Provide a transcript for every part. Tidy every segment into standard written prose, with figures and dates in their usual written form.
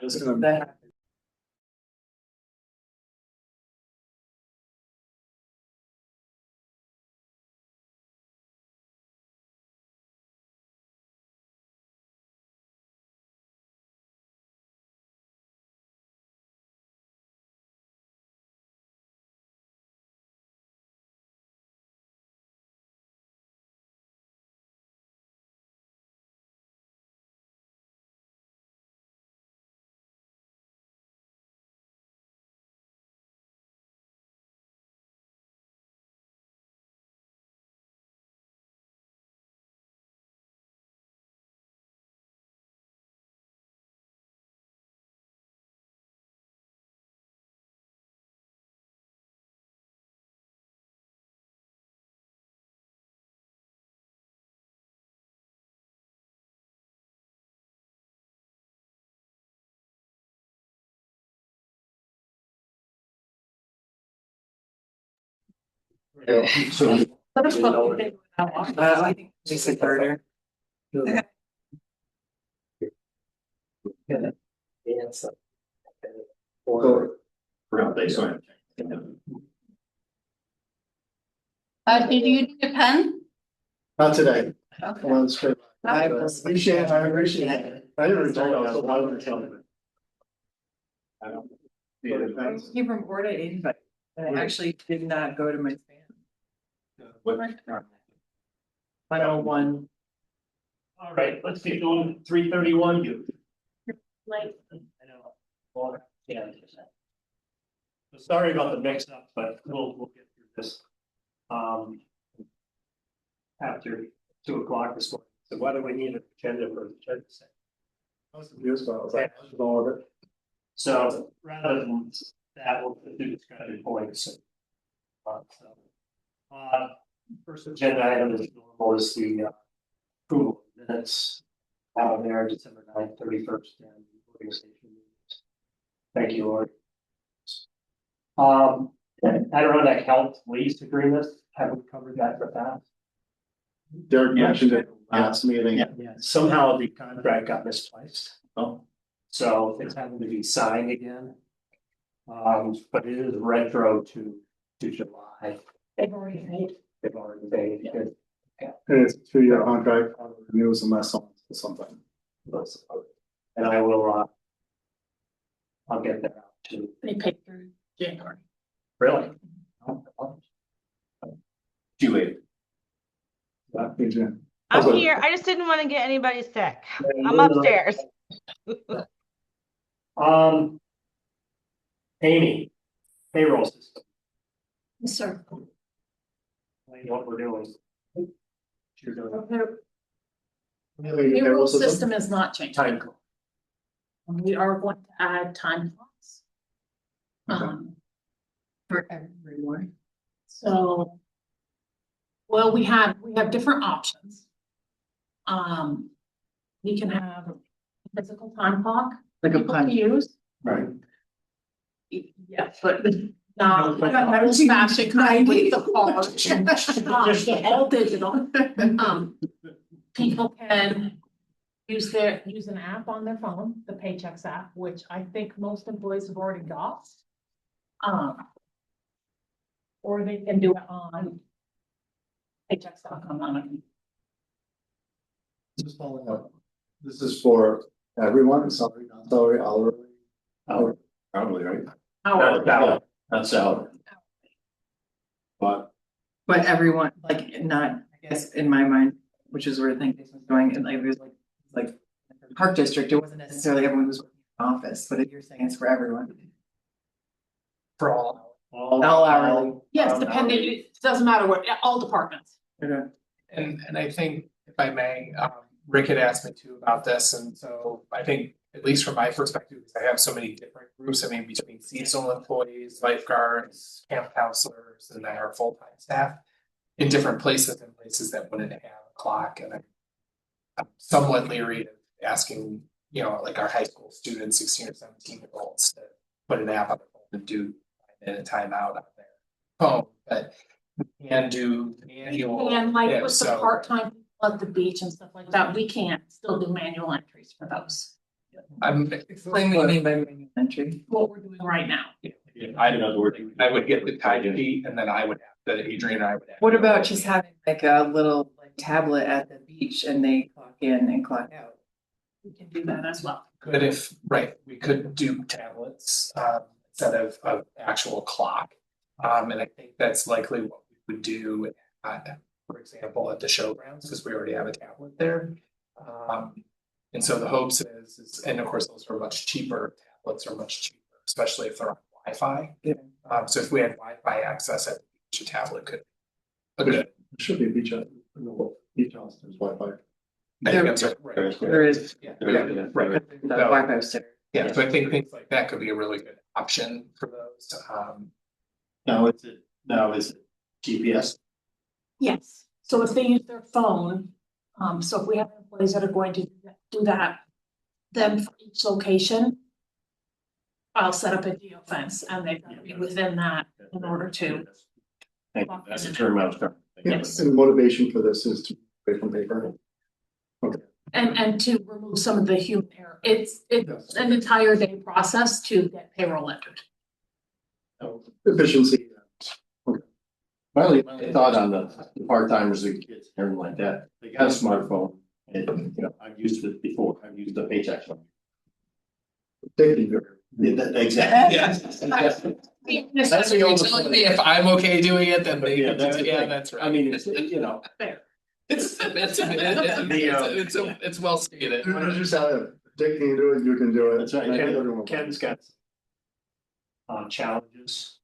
It's gonna. So I think Lisa Carter. Okay. Did you need a pen? Not today. Okay. Well, it's great. I Appreciate it. I appreciate it. I didn't retire, so why would I tell you? I don't. I came from board at 85. And I actually did not go to my stand. What? 101. All right, let's get going. 3:31. Like, I know. Well, yeah. So sorry about the mix up, but we'll get through this. After 2 o'clock this morning. So why do we need an agenda for the agenda? I was confused, but I was like, I should go over it. So rather than that, we'll do discussion points. First agenda item is normal is the approval of minutes out there December 9th, 31st, and organization meetings. Thank you, Lord. Adirondack Health lease agreement. Have we covered that for that? Derek mentioned it last meeting. Yeah. Somehow the contract got misplaced. Oh. So it's having to be signed again. But it is retro to July. they've already paid. They've already paid. Yeah. Good. And it's a 2-year contract, renews unless someone says something. And I will, I'll get that out too. They paid through January. Really? Too late. That means, yeah. I'm here. I just didn't want to get anybody sick. I'm upstairs. Amy, payroll system, Yes, sir. what we're doing. You're doing Payroll system is not changing. time clock. We are going to add time clocks. Okay. For everyone. So. Well, we have different options. We can have a physical time clock. Like a people punch. to use. Right. Yes, but no, I was smashing kind with the card. All digital. People can use an app on their phone, the Paychex app, which I think most employees have already got. Or they can do it on Paychex.com. Just following up. This is for everyone, salary, non salary, hourly. Hourly, right? That's salary. But everyone, like, not, I guess, in my mind, which is where I think this was going, and like, it was like Park District, it wasn't necessarily everyone who was working in the office, but if you're saying it's for everyone. For all hourly. Yes, depending, it doesn't matter what, all departments. Okay. And I think, if I may, Rick had asked me too about this, and so I think, at least from my perspective, because I have so many different groups, I mean, between seasonal employees, lifeguards, camp counselors, and then our full-time staff in different places and places that wouldn't have a clock, and I'm somewhat leery of asking, like our high school students, 16 or 17-year-olds, to put an app on their phone and do a timeout on their phone, but we can do manual. And like with the so- part-time people at the beach and stuff like that, we can't still do manual entries for those. I'm explaining What do you mean by manual entry? what we're doing right now. I would get the time sheet and then I would have to, Adrian and I would have. What about just having like a little like tablet at the beach and they clock in and clock out? We can do that as well. Good if, right, we could do tablets, instead of actual clock. And I think that's likely what we would do for example, at the showgrounds, because we already have a tablet there. And so the hopes is, and of course, those are much cheaper, tablets are much cheaper, especially if they're on Wi-Fi. Yeah. So if we had Wi-Fi access at the beach, a tablet could. Good. There should be a beach house, beach house, there's Wi-Fi. I think that's right. There is. Yeah. The Wi-Fi center. Yeah, so I think things like that could be a really good option for those. Now is it GPS? Yes, so if they use their phone, so if we have employees that are going to do that, then for each location, I'll set up a geofence and they've got to be within that in order to. Thank you. That's the term I was trying to think of. Yes. And the motivation for this is to away from paper. Okay. And to remove some of the human error. It's an entire day process to get payroll entered. Efficiency. Okay. My thought on the part-timers and kids and everything like that, they got a smartphone and, I've used it before, I've used the paycheck one. Taking your. Exactly. Yes. That's what you're telling me. If I'm okay doing it, then they, that's right. I mean, it's, Fair. It's well stated. You just have it. Dick can do it, you can do it. That's right. Everyone can. Ken's got challenges.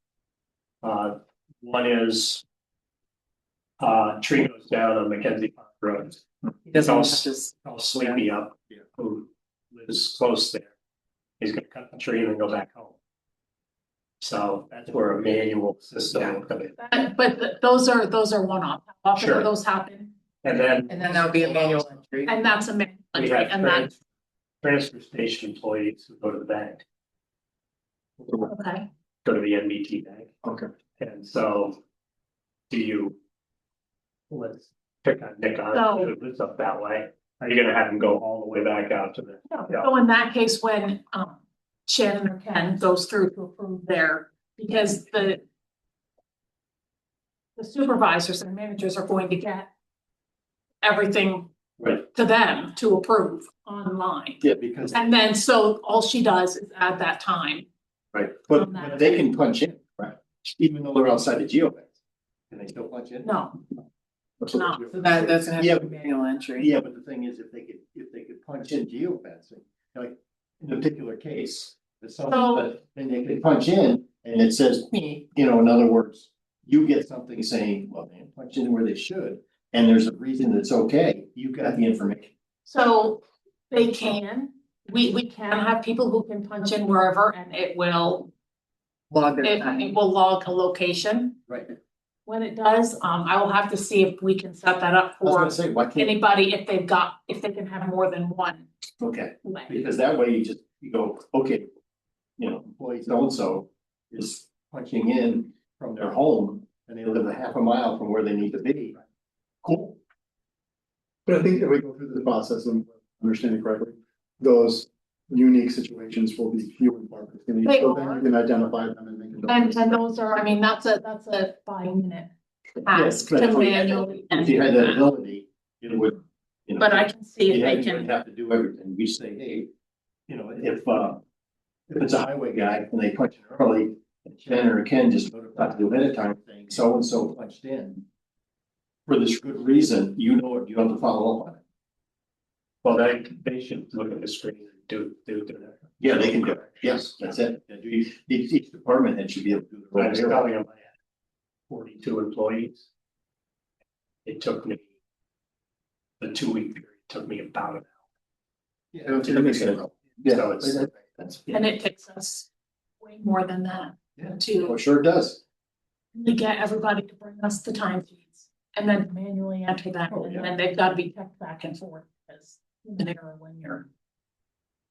One is tree goes down on Mackenzie Park Road. He doesn't All want to just. all sleepy up, who lives close there. He's gonna cut the tree and then go back home. So that's where a manual system will come in. But those are one-off. How often do Sure. those happen? And then And then that would be a manual entry. And that's a manual we entry have and that, transfer station employees who go to the bank, okay, go to the NBT bank. Okay. And so let's pick on Nick on So- who lives up that way. Are you gonna have him go all the way back out to the? so in that case, when Shannon or Ken goes through to approve their, because the supervisors and managers are going to get everything right, to them to approve online. yeah, because, And then, so all she does is add that time. right, but they can punch in, right, even though they're outside the geo bank. Can they still punch in? No, no. So that's gonna have to be manual entry. Yeah, but the thing is, if they could punch in geofencing, like in a particular case, it's something So- that, then they could punch in and it says, in other words, you get something saying, well, they didn't punch in where they should, and there's a reason that's okay, you got the information. So they can, we can have people who can punch in wherever and it will, Log their it time. will log a location. Right. When it does, I will have to see if we can set that up I was for gonna say, why can't, anybody if they can have more than one okay, way. because that way you go, okay, employee so-and-so is punching in from their home and they live a half a mile from where they need to be. Cool. But I think if we go through the process and understand it correctly, those unique situations will be few and far between. They So then are. you can identify them and make. And those are, I mean, that's a 5-minute task Yes, to but manually if you had enter that that. ability, it would, But I can see if you they wouldn't can, have to do everything. We say, hey, if it's a highway guy and they punch in early, and Ken or Ken just notify you ahead of time saying so-and-so punched in. For this good reason, you have to follow up on it. Well, they should look at the screen and do that. Yeah, they can do it. Yes, that's it. Each department head should be able to do I was it. telling them I had 42 employees. It took me, the 2-week period took me about an Yeah, hour. that makes sense. Yeah, So it's- that's, and it takes us way more than that yeah, to oh, sure it does. really get everybody to bring us the time sheets. And then manually enter that, Oh, and yeah. then they've got to be checked back and forth because human error when you're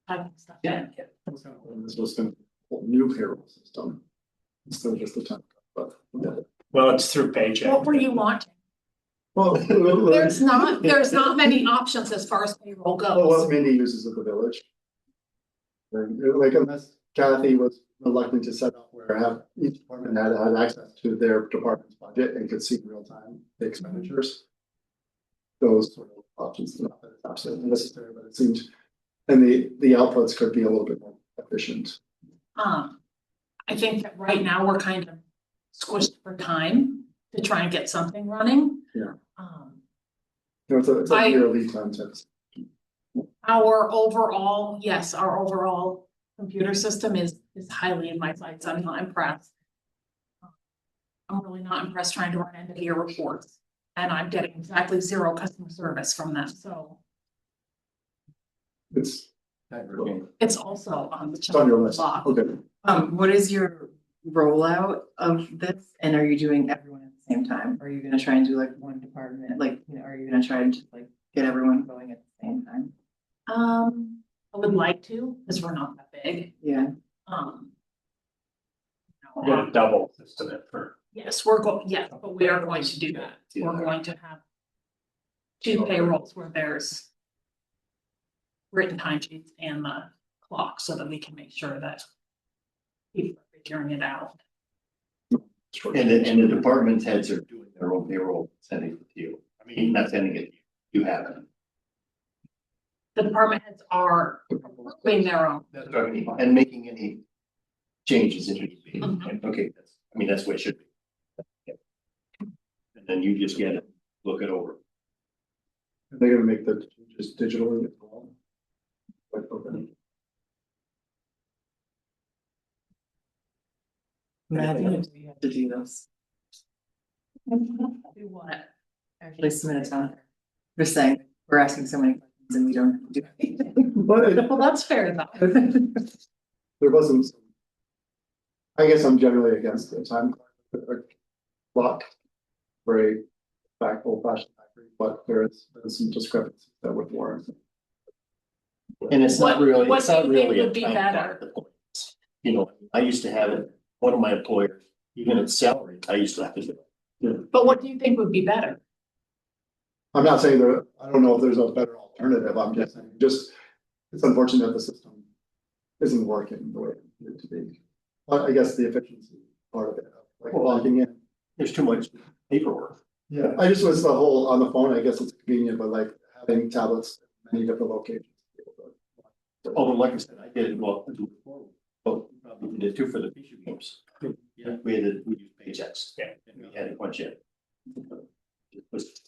typing stuff in. This was a whole new payroll system. Instead of just the time, but. Well, it's through paycheck. What were you wanting? Well, There's not many options as far as payroll well, what goes. Mindy uses at the village. Like unless Kathy was reluctant to set up where each department had access to their department's budget and could see in real time the expenditures. Those sort of options, not that it's absolutely necessary, but it seems, and the outputs could be a little bit more efficient. I think that right now we're kind of squished for time to try and get something running. Yeah. Um, It's a year lead time test. our overall computer system is highly in my sights. I'm not impressed. I'm really not impressed trying to run end of year reports, and I'm getting exactly 0 customer service from them, so It's it's also on the. it's on your list. block. Okay. What is your rollout of this, and are you doing everyone at the same time? Are you gonna try and do like one department, like, you know, are you gonna try and just like get everyone going at the same time? I would like to, because we're not that big. Yeah, We're gonna double system it for. Yes, but we are going to do that. We're going to have 2 payrolls where there's written timesheets and the clock, so that we can make sure that people are figuring it out. And the department heads are doing their own payroll, sending it to you. I mean, not sending it, to you You have it. The department heads are approving their own. That's what I mean, and making any changes if need be. Mhm. Okay, that's what it should be. And then you just get it, look it over. Are they gonna make the changes digitally as well? Like, okay. Matthew, do you have to do this? Do what? Actually submit it on. Just saying, we're asking so many questions and we don't do anything. But Well, that's fair enough. there wasn't. I guess I'm generally against the time clock for a old fashioned factory, but there's some discrepancies that would warrant. And it's not What- really, what it's do not you think really a would be time better? clock at points. You know, I used to have it, one of my employers, even at salary, I used to have to do it. But what do you think would be better? I'm not saying that, I don't know if there's a better alternative, I'm just saying, it's unfortunate that the system isn't working the way it needed to be. But I guess the efficiency part of it, like logging in. There's too much paperwork. Yeah, I just was the whole, on the phone, I guess it's convenient, but like having tablets in many different locations. Although, like I said, I did it well, do it forward. But we probably did it too for the feature games. Yeah, we used paychecks. Yeah. And we had it punch in. It was.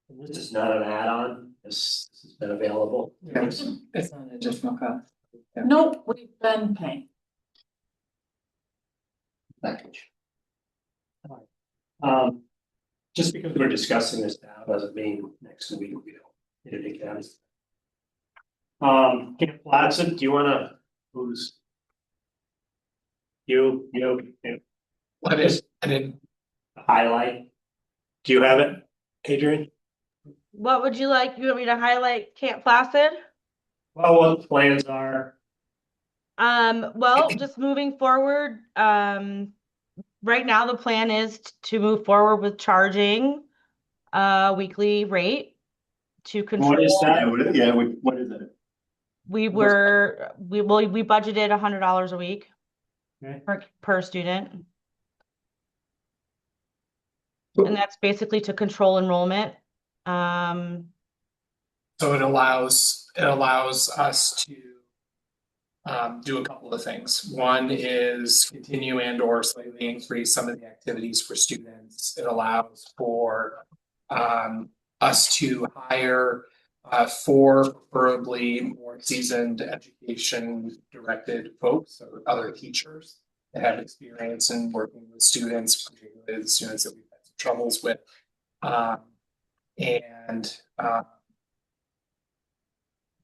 This is not an add-on, this has been available. It's not an additional cost. Yeah. Nope, we've been paying. Package. Just because we're discussing this now doesn't mean next week we don't hit it again. Camp Placid, do you wanna, who's? You, What is, I didn't, highlight? Do you have it, Adrian? What would you like? You want me to highlight Camp Placid? Well, what the plans are, Well, just moving forward, right now the plan is to move forward with charging a weekly rate to control. what is that? What is it? We budgeted $100 a week Okay. per student. And that's basically to control enrollment. so it allows us to do a couple of things. One is continue and or slightly increase some of the activities for students. It allows for us to hire 4 preferably more seasoned education directed folks or other teachers that have experience in working with students, particularly the students that we've had some troubles with.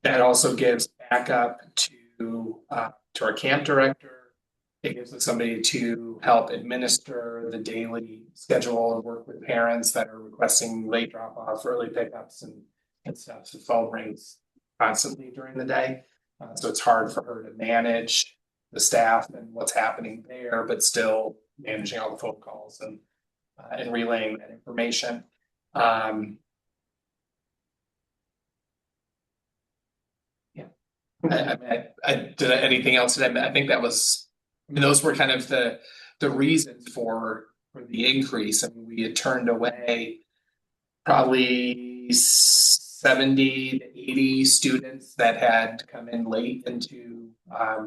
That also gives backup to our camp director. It gives us somebody to help administer the daily schedule and work with parents that are requesting late drop-offs, early pickups and stuff. The phone rings constantly during the day. So it's hard for her to manage the staff and what's happening there, but still managing all the phone calls and relaying that information. Did anything else that I think that was, I mean, those were kind of the reasons for the increase. I mean, we had turned away probably 70 to 80 students that had come in late into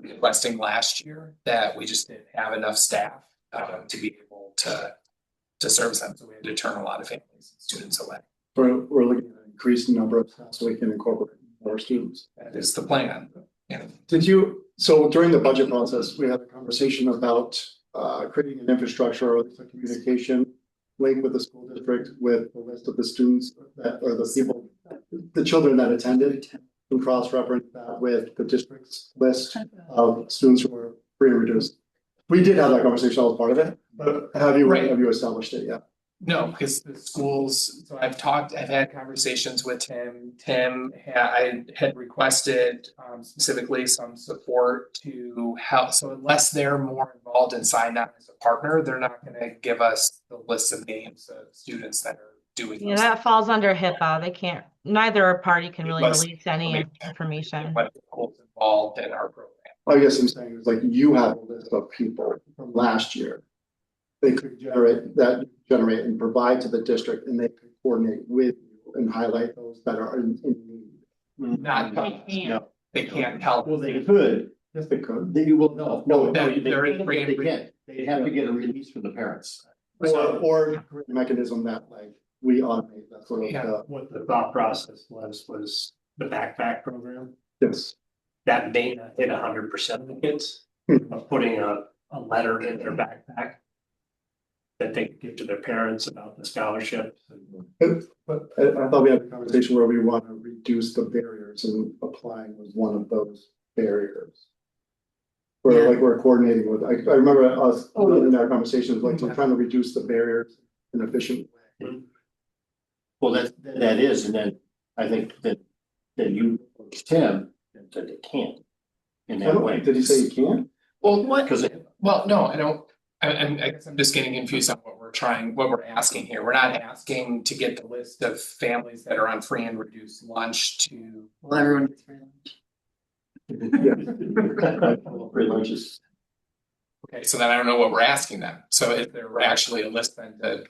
requesting last year that we just didn't have enough staff to be able to service them. So we had to turn a lot of families and students away. We're looking at an increased number of staff so we can incorporate more students. That is the plan. Yeah. So during the budget process, we had a conversation about creating an infrastructure or a communication link with the school district with the list of the students that, or the people, the children that attended, and cross-reference that with the district's list of students who were free and reduced. We did have that conversation, I was part of it, but have you established it yet? No, because the schools, so I've had conversations with Tim, I had requested specifically some support to help. So unless they're more involved and signed up as a partner, they're not gonna give us the list of names of students that are doing. Yeah, that falls under HIPAA. They can't, neither party can really Unless- release any information. What schools involved in our program. I guess I'm saying is like you have a list of people from last year. They could generate and provide to the district, and they could coordinate with you and highlight those that are in need. Not, No. they can't help. Well, they could, Yes, they could. they will, no, They're they in free and can't, they have to get a release from the parents. Or create a mechanism that like we automate that sort of, Yeah. What the thought process was the backpack program, yes. that may not hit 100% of the kids. Hmm. Of putting a letter in their backpack that they could give to their parents about the scholarship. But I thought we had a conversation where we want to reduce the barriers, and applying was one of those barriers. Where like we're coordinating with, I remember us in our conversations, like we're trying to reduce the barriers in an efficient way. Well, that is, and then I think that you, Tim, that they can't in I that don't- way. Did he say you can't? Well, Because well, no, I don't. I guess I'm just getting confused on what we're asking here. We're not asking to get the list of families that are on free and reduced lunch to. Well, everyone gets free lunch. free lunches. Okay, so then I don't know what we're asking them. So if there were actually a list then to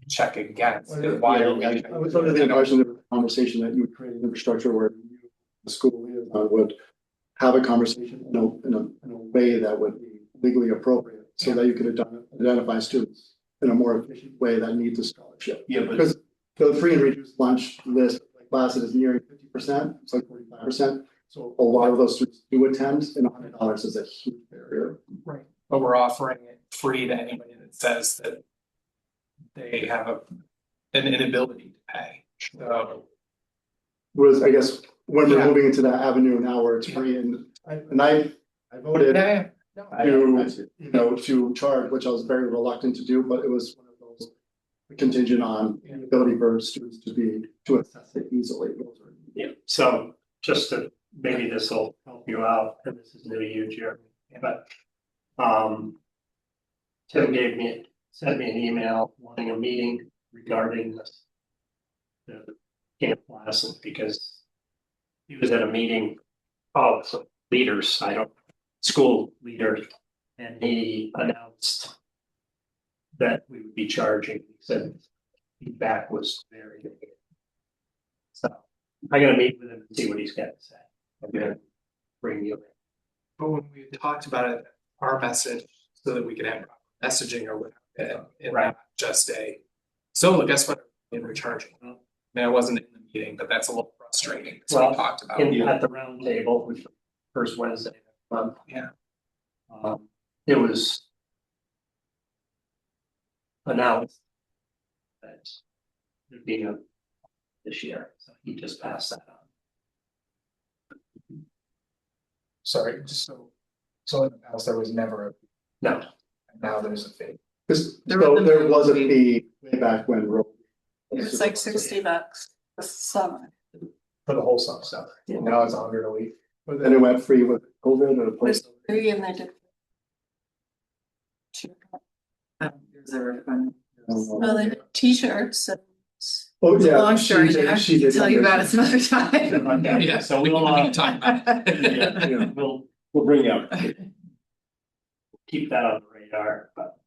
check against, then why are we? I was under the impression of the conversation that you would create an infrastructure where you, the school liaison, would have a conversation in a way that would be legally appropriate, so that you could identify students in a more efficient way that needs a scholarship. Yeah, but Because the free and reduced lunch list, like classes is nearing 50%, it's like 45%. So a lot of those students do attend, and $100 is a huge barrier. Right, but we're offering it free to anybody that says that they have an inability to pay. So, Whereas I guess when we're Yeah. moving into that avenue now where it's free, and I voted yeah, to charge, which I was very reluctant to do, but it was one of those contingent on the ability for students to access it easily. Yeah, so just to, maybe this will help you out, and this is new to you, Jeremy, but Tim sent me an email wanting a meeting regarding this. The camp lesson, because he was at a meeting of some leaders, school leaders, and he announced that we would be charging. He said feedback was very good. So I'm gonna meet with him and see what he's got to say. I'm gonna bring you in. but when we talked about it, our message, so that we could have messaging or whatever, and Right. not just so guess what, we're charging. I mean, I wasn't in the meeting, but that's a little frustrating, so Well, we talked about. At the round table, which was first Wednesday of the month. Yeah. It was announced that there'd be a this year, so he just passed that on. Sorry, just so in the past, there was never No, and now there's a fee. Because There there was was a a fee way back when. It's like $60 a summer. For the whole summer, so now it's 100 a week. But then it went free with COVID or It was post. free and they did. There's a refund. Well, they did t-shirts and Oh, It's a yeah. long story, she did- I she can did tell you about it mention- some other time. Okay. Yeah, so we can talk about it. Yeah, we'll bring you up. Keep that on the radar, but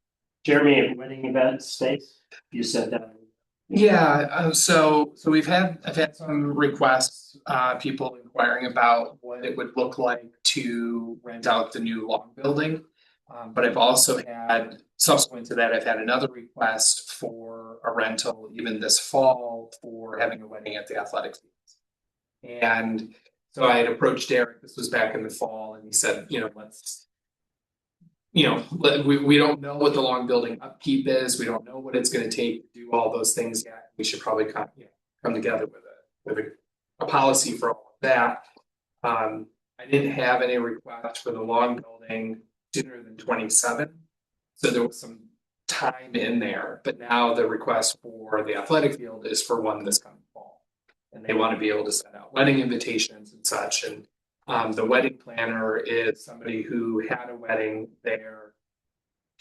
Jeremy, wedding event space, you said that. Yeah, so I've had some requests, people inquiring about what it would look like to rent out the new long building. But I've also had, subsequent to that, I've had another request for a rental even this fall for having a wedding at the athletic fields. And so I had approached Derek, this was back in the fall, and he said, let's. We don't know what the long building upkeep is, we don't know what it's gonna take to do all those things yet, we should probably come together with a policy for all of that. I didn't have any request for the long building sooner than 27, so there was some time in there, but now the request for the athletic field is for one this coming fall. And they wanna be able to send out wedding invitations and such, and the wedding planner is somebody who had a wedding there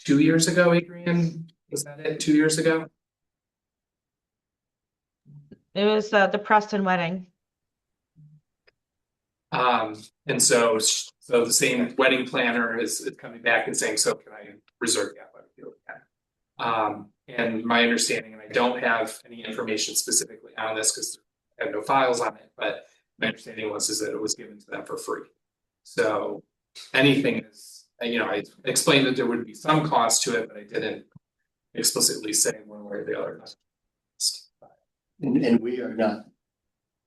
2 years ago, Adrian, was that it, 2 years ago? It was the Preston wedding. And so the same wedding planner is coming back and saying, so can I reserve the athletic field again? And my understanding, and I don't have any information specifically on this because I have no files on it, but my understanding is that it was given to them for free. So anything is, I explained that there would be some cost to it, but I didn't explicitly say one way or the other. And we are not,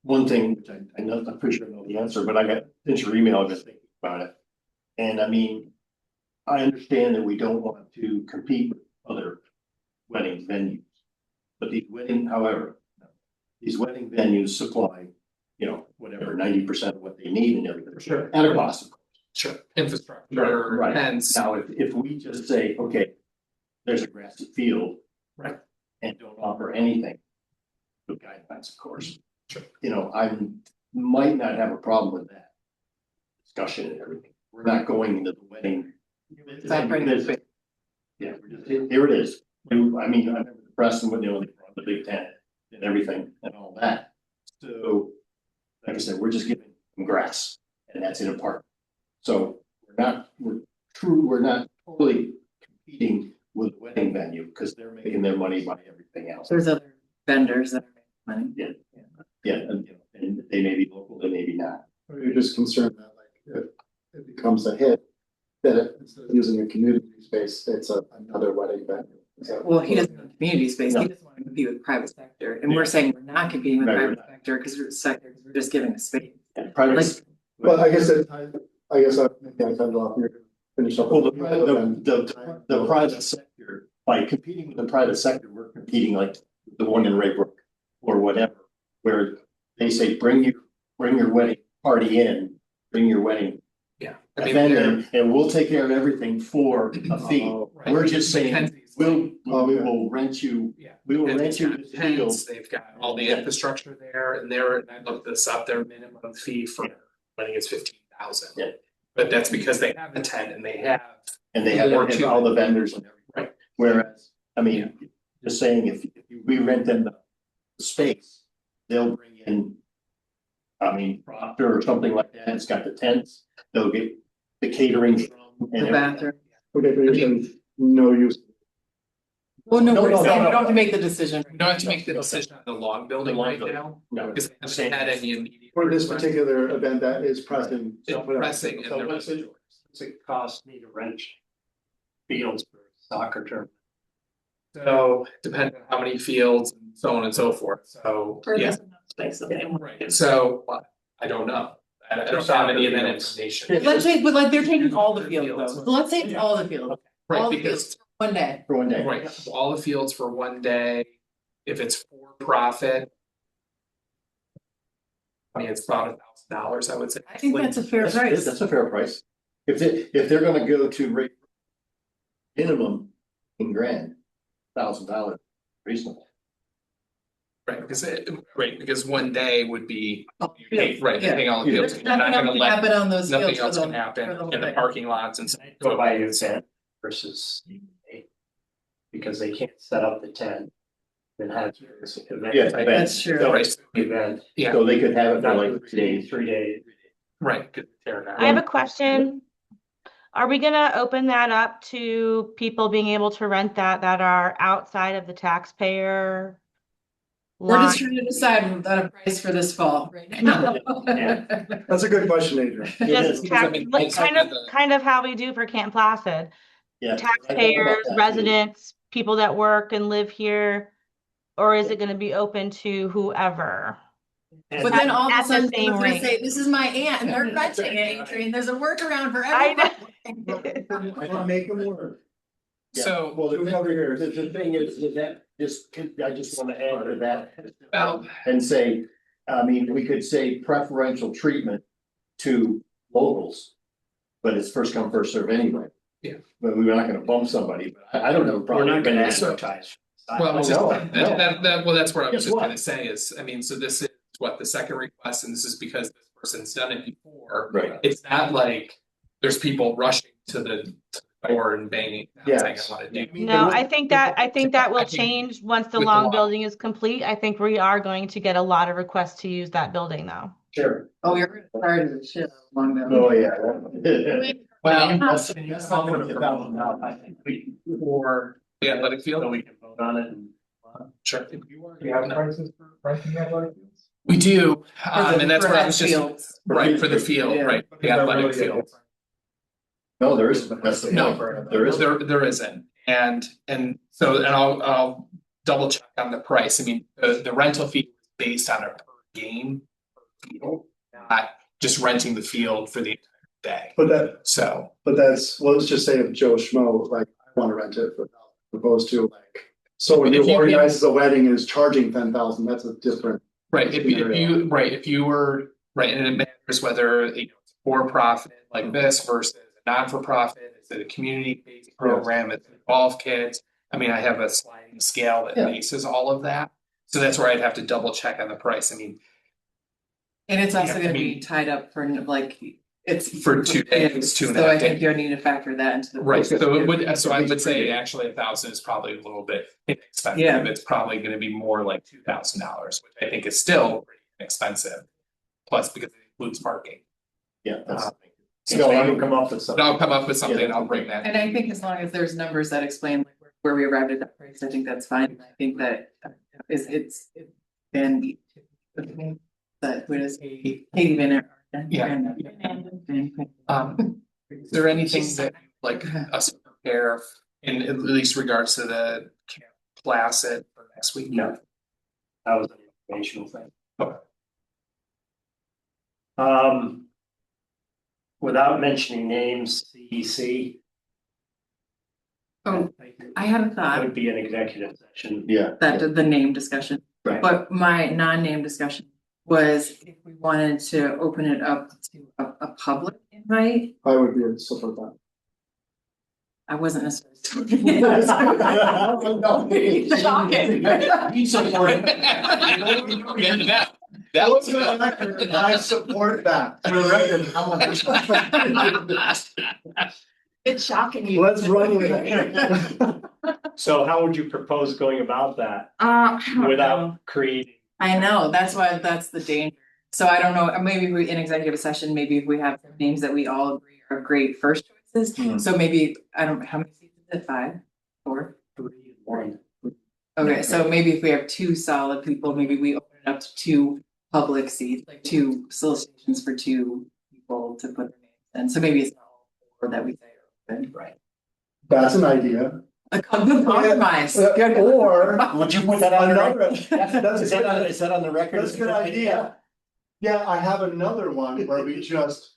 one thing, which I know, I'm pretty sure I know the answer, but I got, since your email, I've been thinking about it. And I mean, I understand that we don't want to compete with other wedding venues. But these wedding venues supply, whatever, 90% of what they need and everything. Sure. At a cost, of course. Sure, infrastructure, Right. hence. Now, if we just say, okay, there's a grassy field. Right. And don't offer anything. With guidelines, of course. Sure. I might not have a problem with that. Discussion and everything. We're not going into the wedding. It's not bringing it back. Yeah, we're just, here it is. I remember the Preston, they brought the big tent and everything and all that. So, like I said, we're just giving them grass and that's in a park. So we're not totally competing with the wedding venue because they're making their money by everything else. There's other vendors that are making money. Yeah, and they may be local, they may be not. Or you're just concerned that like, if it becomes a hit, that instead of using a community space, it's another wedding venue. Is that- Well, he doesn't want community space, he No. doesn't want to compete with private sector, and we're saying we're not competing with Right, we're private not. sector, because we're just giving a space. And private. Like- Well, I guess maybe I cut it off, you're gonna finish up. Well, the private sector, by competing with the private sector, we're competing like the one in Raybrook or whatever, where they say, bring your wedding party in, bring your wedding Yeah. event in, and we'll take care of everything for a fee. Oh, Right. We're just saying, Mackenzie's we Oh, yeah. will rent you, Yeah. we will Mackenzie's rent you got this field. tents, they've got all the infrastructure there, and I looked this up, their minimum fee for wedding is 15,000. Yeah. But that's because they have a tent and they have. And they have More to all it. the vendors and everything. Right. Whereas, I mean, just saying, if we rent them the space, they'll bring in. Proctor or something like that, it's got the tents, they'll get the catering from. and The everything. bathroom. Okay, but you're saying no use. Well, no, No, we're no, saying no, we don't no. have to make the decision. We don't have to make the decision on the long building The long right building. now, No, because they haven't had any immediate. For this requests. particular event that is pressing. It's pressing and So they're- what's it cost me to rent fields for soccer tournament? So depending on how many fields and so on and so forth, so, Or yeah, there's enough space available. right, so, I don't know. I don't have any of that information. Let's say, but like, they're taking all the fields though, so let's say it's all the fields, all Right, the because, fields, one day. for one day. right, all the fields for one day, if it's for profit. It's about $1,000, I would say. I think that's a fair That's price. that's a fair price. If they're gonna go to rate. Minimum in grand, $1,000, reasonable. Right, because one day would be, Oh, you pay, right, yeah. paying all the fields, There's you're not nothing else gonna can let, happen on those fields. nothing for else the- can happen for the whole in the thing. parking lots and. Go buy a tent versus because they can't set up the tent. And have this event. Yeah, type that's true. so Right. Event. Yeah, So they could have it for Not like 3 days. 3 days. right. Tear down. I have a question. Are we gonna open that up to people being able to rent that are outside of the taxpayer We're just line? trying to decide on a price for this fall right now. That's a good question, Adrian. Just Because, I tax, mean, like, it's kind like of, the- kind of how we do for Camp Placid. Yeah. Taxpayers, residents, people that work and live here, or is it gonna be open to whoever? But then all of At a the sudden, same someone's gonna rate. say, this is my aunt and they're renting it, Adrian, there's a workaround for I everyone. know. Wanna make them work. So, Well, the thing is that I just wanna add to that. Well- And say, I mean, we could say preferential treatment to locals. But it's first come, first serve anyway. Yeah. But we're not gonna bump somebody, but I don't have a We're problem. not gonna So- advertise. well, it's just, no, that, no. well, that's what I was Guess just what? gonna say is, I mean, so this is what the second request, and this is because this person's done it before. Right. It's not like there's people rushing to the door and banging, saying I Yes. wanna do. No, I think that will I think change once the with the long long- building is complete. I think we are going to get a lot of requests to use that building though. Sure. Oh, you're tired of the shit long ago. Oh, yeah. Well, That's- Can you that's come up with something a problem now? I think we, for the athletic so field, we can vote on it and. sure. You have prices for renting the athletic fields? We do, For the- and that's for what I was just, Fields. right, for the field, Yeah. right, the Is that athletic really a field. difference? No, there isn't, that's the No. point, there isn't. There isn't, and so, and I'll double check on the price, I mean, the rental fee is based on a per game. Per field, not just renting the field for the entire day, so. But that's, let's just say if Joe Schmo, like, I wanna rent it for $1,000, opposed to like, someone If who you- organizes a wedding and is charging 10,000, that's a different. Right, if you were, right, and it matters whether, you know, it's for profit like this versus a non-for-profit, is it a community-based program, it's involve kids? I mean, I have a sliding scale that Yeah. bases all of that, so that's where I'd have to double check on the price, I mean, And it's also Yeah, I gonna mean- be tied up for like, it's. For 2 days, 2.5 So I think days. you need to factor that into the. right, so it would, Yeah. so I would say actually 1,000 is probably a little bit inexpensive, Yeah. it's probably gonna be more like $2,000, which I think is still pretty inexpensive. Plus, because it includes parking. Yeah, that's. So No, I maybe- will come up with But something. I'll come up with something, I'll bring that. And I think as long as there's numbers that explain like where we arrived at that price, I think that's fine. I think that it's been that what is Katie Van. Yeah. Is there anything that you'd like us to prepare in at least regards to the Camp Placid for next week? No. That was an informational thing. Okay. Without mentioning names, CEC. Oh, I had a That thought would be an executive session. Yeah. that the name discussion, Right. but my non-name discussion was if we wanted to open it up to a public invite. I would be able to support that. I wasn't necessarily. Shocking. You support it. That was I support that. For the record, how much? It's shocking you. Let's run with it. So how would you propose going about that I don't know. without creating? I know, that's why, that's the danger. So I don't know, maybe we, in executive session, maybe if we have names that we all agree are great first choices. Hmm. So maybe, I don't, how many seats is it, 5, 4? 3 and 1. Okay, so maybe if we have 2 solid people, maybe we open it up to 2 public seats, like 2 solicitations for 2 people to put their names in. So maybe it's not all 4 that we say are open. Right. That's an idea. A compromise. Good. Or Would you put that on the another, record? that's Is that on, is that on the record? that's a good idea. Yeah, I have another one where we just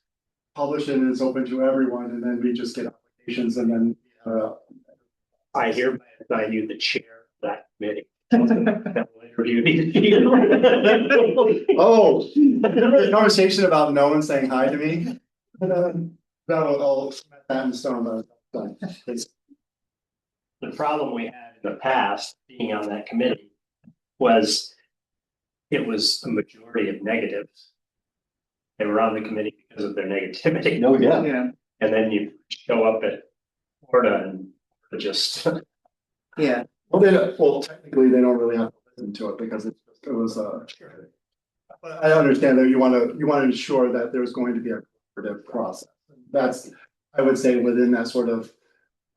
publish it and it's open to everyone and then we just get applications and then. I hereby assign you the chair of that committee. That will interview these people. Oh, the conversation about no one saying hi to me. That will all cement that in stone, but done. The problem we had in the past, being on that committee, was it was a majority of negatives. They were on the committee because of their negativity. No, yeah. Yeah, And then you show up at Florida and just, yeah. Well, technically, they don't really have to listen to it because it was, but I understand that you want to ensure that there's going to be a collaborative process. That's, I would say, within that sort of,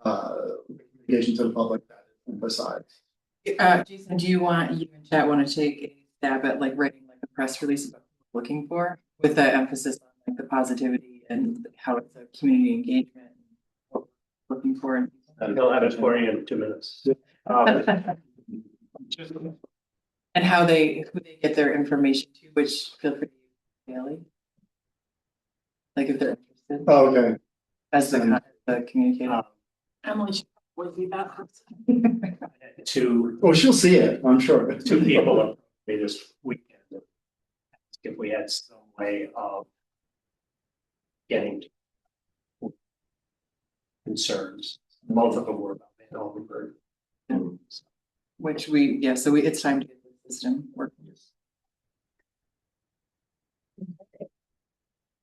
communication to the public that is emphasized. Jason, do you and chat want to take a stab at like writing like a press release about what we're looking for with the emphasis on like the positivity and how it's a community engagement, what we're looking for, and I'll have it for you in 2 minutes. Just and who they get their information to, which feel free to use daily. Like if they're interested Oh, okay. as the communicator. Emily should probably be that person. two Well, she'll see it, I'm sure. two people this weekend. If we had some way of getting concerns, both of them were about Van Overberg. Which it's time to get the system working.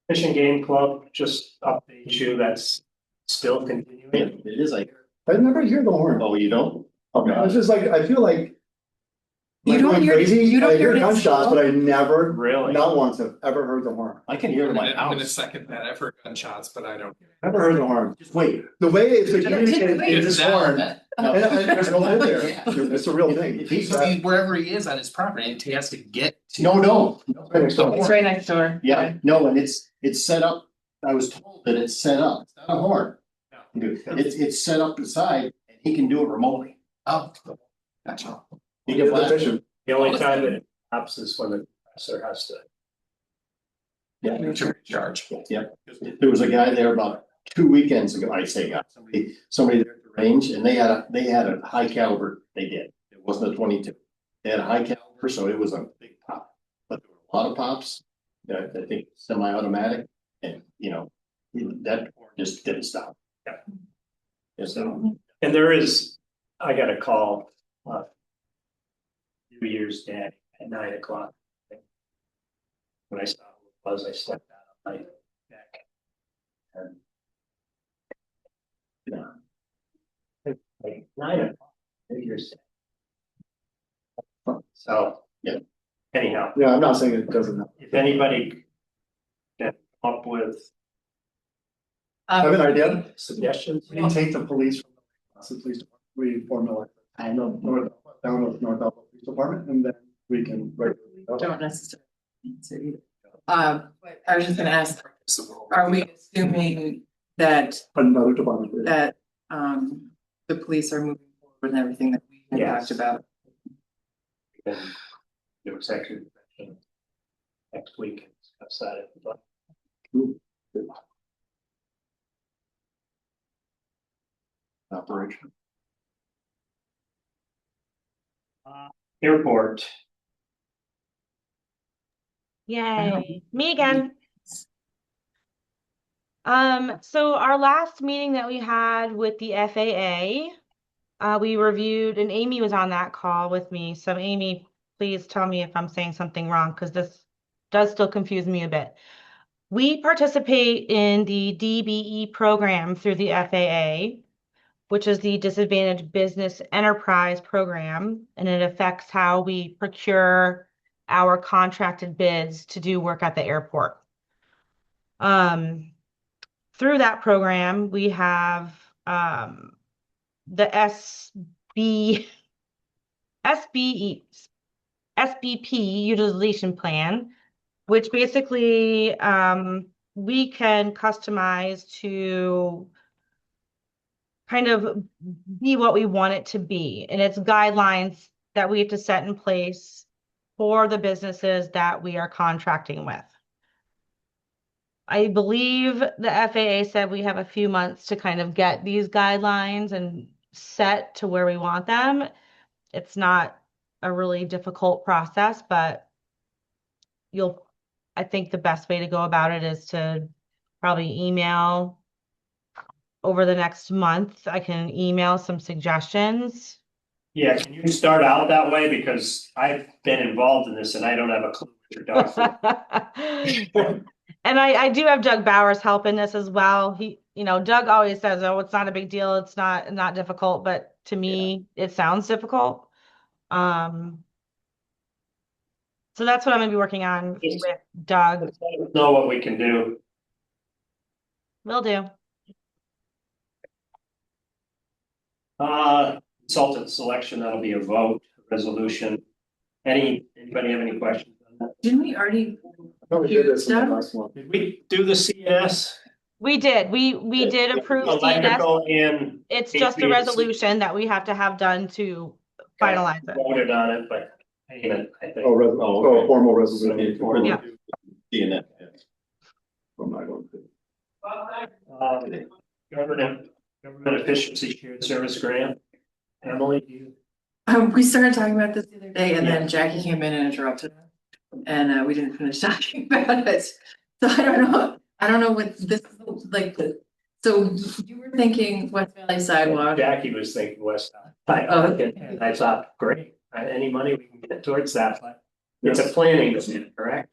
Fish and Game Club, just update you, that's still continuing. It is like, I never hear the horn. oh, you don't? Okay. It's just like, I feel like. You like don't going hear- crazy. you don't I hear it gunshots, but I never, Really? not once have ever heard the horn. I can hear it in my I'm gonna house. second that. I've heard gunshots, but I don't. Never heard the horn. Just wait. The way it's communicated in this horn, Down. and there's no in there. It's a real thing. If he's- Wherever he is on his property, he has to get to. No. It's right next door. Yeah, no, and it's set up, I was told that it's set up, it's not a horn. It's set up beside, and he can do it remotely. Oh, gotcha. He Get can the flash it. fishing. The only time that it stops is when the professor has to. Yeah. Charge. Yeah, there was a guy there about 2 weekends ago, I say, somebody there at the range, and they had a high caliber, they did. It wasn't a 22. They had a high caliber, so it was a big pop, but there were a lot of pops, I think semi-automatic, and that just didn't stop. Yeah. And so, And there is, I got a call, New Year's Day at 9 o'clock. When I saw who it was, I stepped out of my deck. And. Like 9 o'clock, New Year's Day. So, yeah. Anyhow, Yeah, I'm not saying it doesn't happen. if anybody can come up with I have an idea. suggestions. We take the police from the police department, we formulate. I know, down of North Elba Police Department, and then we can. Don't necessarily answer either. But I was just gonna ask, are we assuming that Another department. the police are moving forward and everything that we had Yes. talked about? We can do executive session next week and discuss that if you'd like. operation. Airport, Yay, me again. So our last meeting that we had with the FAA, we reviewed, and Amy was on that call with me. So Amy, please tell me if I'm saying something wrong, because this does still confuse me a bit. We participate in the DBE program through the FAA, which is the Disadvantaged Business Enterprise Program, and it affects how we procure our contracted bids to do work at the airport. Through that program, we have the SBP utilization plan, which basically we can customize to kind of be what we want it to be. And it's guidelines that we have to set in place for the businesses that we are contracting with. I believe the FAA said we have a few months to kind of get these guidelines and set to where we want them. It's not a really difficult process, but I think the best way to go about it is to probably email over the next month. I can email some suggestions. yeah, can you start out that way, because I've been involved in this and I don't have a clue what you're talking about. And I do have Doug Bowers helping this as well. Doug always says, oh, it's not a big deal. It's not difficult, but To me, it sounds difficult. Um, so that's what I'm gonna be working on Yes. with Doug. Let's let us know what we can do. Will do. Consultant selection, that'll be a vote, resolution. Anybody have any questions on that? Didn't we already? No, we did this in the Done? last one. Did we do the CS? We did. We did approve CNS. Electrical and It's just a HVAC. resolution that we have to have done to finalize it. voted on it, but payment, I think. Formal resolution. Yeah. Seeing that. I'm not going to. Government efficiency shared service grant. Emily, do you? We started talking about this the other day and then Jackie came in and interrupted us. And we didn't finish talking about it. So I don't know what this is like, so you were thinking West Valley sidewalk. Jackie was thinking West Side. Oh. And I thought, great, any money we can get towards that, but it's a planning decision, correct?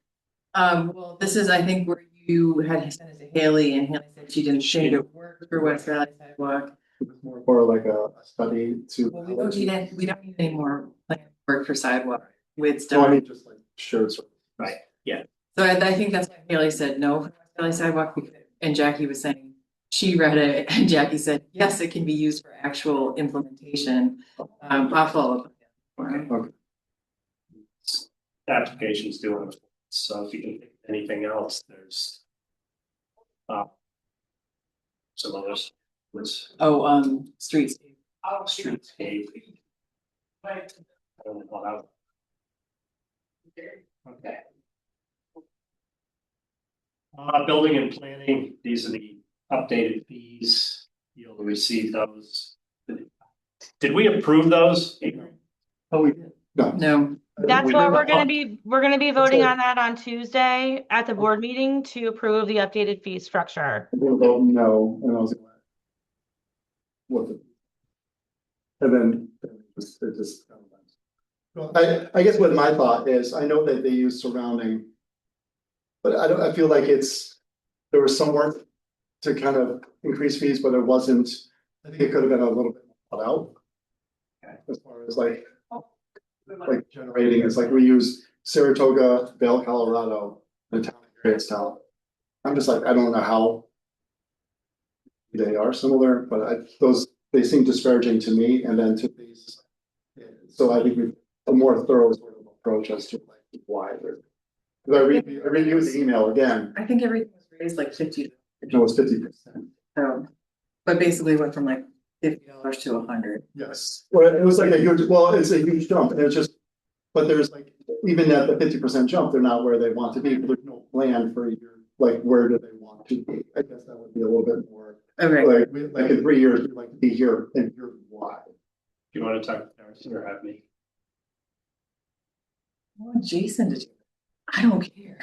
Well, this is, I think, where you had sent it to Haley and Haley said she didn't think it worked for West Valley sidewalk. It was more for like a study to. Well, we don't need any more plan work for sidewalk with No, I stuff. mean, just like shared service. Right, yeah. So I think that's why Haley said no for West Valley sidewalk, and Jackie was saying, she read it, and Jackie said, yes, it can be used for actual implementation. I'll follow up. Okay. Applications doing it, so if you can think of anything else, there's. Some others was Streets. streetscape. I don't know what else. Okay. Building and planning, these are the updated fees, you'll receive those. Did we approve those? Oh, we did. No. No, That's We what did we're gonna be voting Okay. on that on Tuesday at the board meeting to approve the updated fee structure. I didn't vote no, and I was. What the. And then it just. Well, I guess what my thought is, I know that they use surrounding. But I feel like there was some work to kind of increase fees, but it wasn't, I think it could have been a little bit more thought out. As far as like generating, it's like we use Saratoga, Vail, Colorado, the town of Gracestown. I'm just like, I don't know how they are similar, but they seem disparaging to me and then to these. So I think a more thorough sort of approach as to like why they're. Because I reviewed the email again, I think everything was raised like 50. it was 50%. So, but basically went from like $50 to 100. Yes, well, it was like it's a huge jump, and it's just, but there's like, even at the 50% jump, they're not where they want to be, but there's no plan for like, where do they want to be? I guess that would be a little bit more, Okay. like in 3 years, we'd like to be here, and here's why. Do you want to talk to Darcy or have me? I want Jason to do it. I don't care.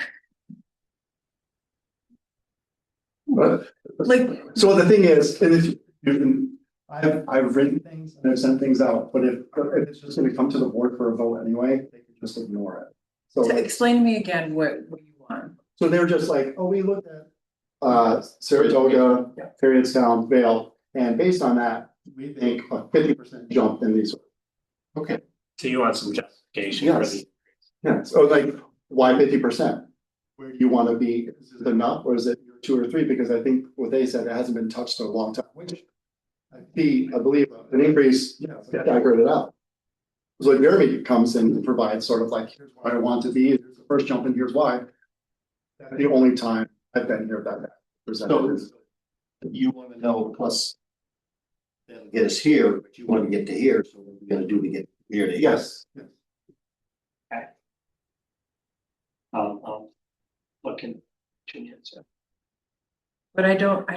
But, Like, so the thing is, and if you can, I've written things and I've sent things out, but if it's just gonna come to the board for a vote anyway, they can just ignore it. So. explain to me again what you want. So they're just like, oh, we looked at Saratoga, Perrytown, Vale, and based on that, we think a 50% jump in these. Okay. So you want some justification for Yes. the. Yeah, so like, why 50%? Where do you want to be? Is it enough or is it 2 or 3? Because I think what they said, it hasn't been touched in a long time, which I believe an increase, staggered it out. So like Jeremy comes in and provides sort of like, here's where I want to be, here's the first jump and here's why. That's the only time I've been here that presented is. You wanna know, plus. That'll get us here, but you wanna get to here, so what are we gonna do to get here to here? Yes. Look in. So. But I don't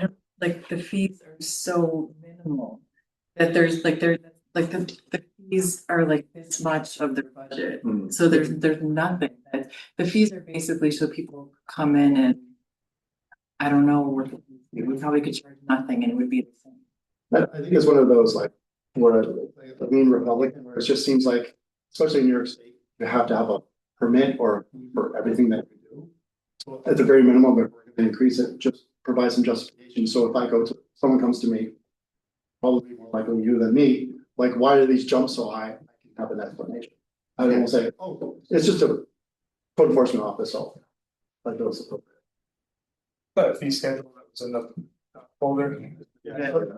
like the fees are so minimal that there's the fees are like this much of their budget. Hmm. So there's nothing that the fees are basically so people come in and I don't know what we probably could charge nothing and it would be the same. I think it's one of those like where I mean Republican where it just seems like, especially in New York State, you have to have a permit or for everything that you do. So at the very minimum, if we're gonna increase it, just provide some justification. So if I go to, someone comes to me, probably more likely you than me, like, why do these jump so high? I can have an explanation. I don't say, oh, it's just a code enforcement office, so. Like those appropriate. But fee schedule that was in the folder. I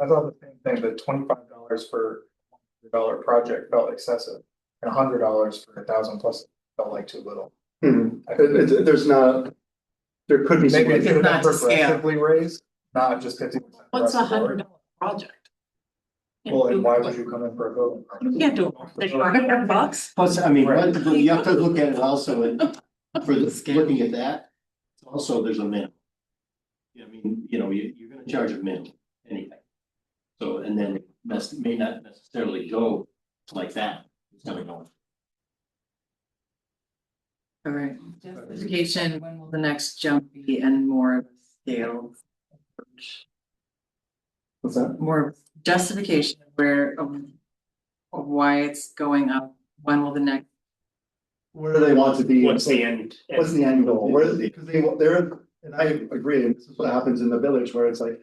thought the same thing, that $25 for $100 project felt excessive. And $100 for 1,000 plus felt like too little. There's not, there could be. Maybe it should have not been to scale. progressively raised, not just 50%. What's $100 project? Well, and why would you come in for a building? You can't do it for $100. Plus, I mean, Right. you have to look at it also, and for Scale. looking at that, also there's a minimum. I mean, you're gonna charge a minimum, anything. So, and then it may not necessarily go like that, it's gonna go. All right, justification, when will the next jump be and more of a scale? What's that? More justification of of why it's going up, when will the next? Where do they want to be? What's the end? What's the end goal? Where, because they're, and I agree, and this is what happens in the village where it's like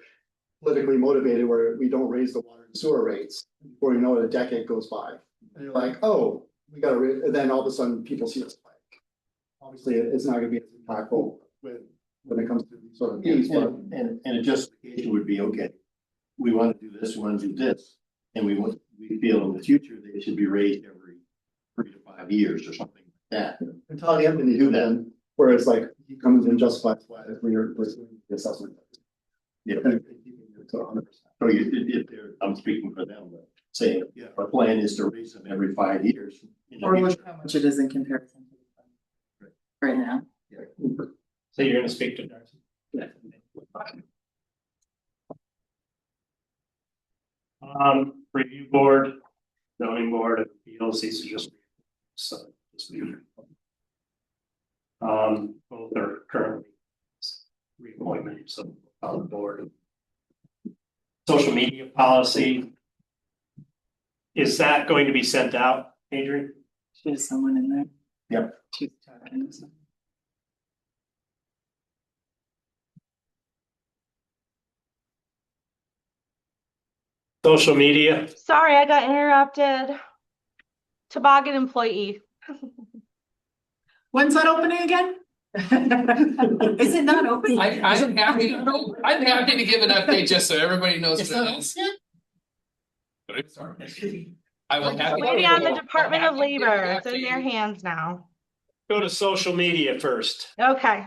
politically motivated, where we don't raise the water and sewer rates. Before you know it, a decade goes by. And you're like, oh, we gotta, and then all of a sudden people see a spike. Obviously, it's not gonna be as impactful when it comes to these sort of fees, but. And a justification would be, okay, we wanna do this, we wanna do this, and we feel in the future they should be raised every 3 to 5 years or something like that. And Todd Anthony do then, where it's like, he comes and justifies why we're doing the assessment. Yeah. And keeping it to 100%. So if they're, I'm speaking for them, but saying, yeah, our plan is to raise them every 5 years. in the Or look future. how much it is in comparison to the fund right now. So you're gonna speak to Darcy? Yeah. Review board, zoning board of appeals, these are just. So, both are currently reappointments on the board. Social media policy. Is that going to be sent out, Adrian? There's someone in there. Yep. She's talking. Social media, Sorry, I got interrupted. Toboggan employee. When's that opening again? Is it not open? I'm happy to give an update just so everybody knows what it is. I will have. Waiting on the Department of Labor. It's in their hands now. go to social media first. Okay.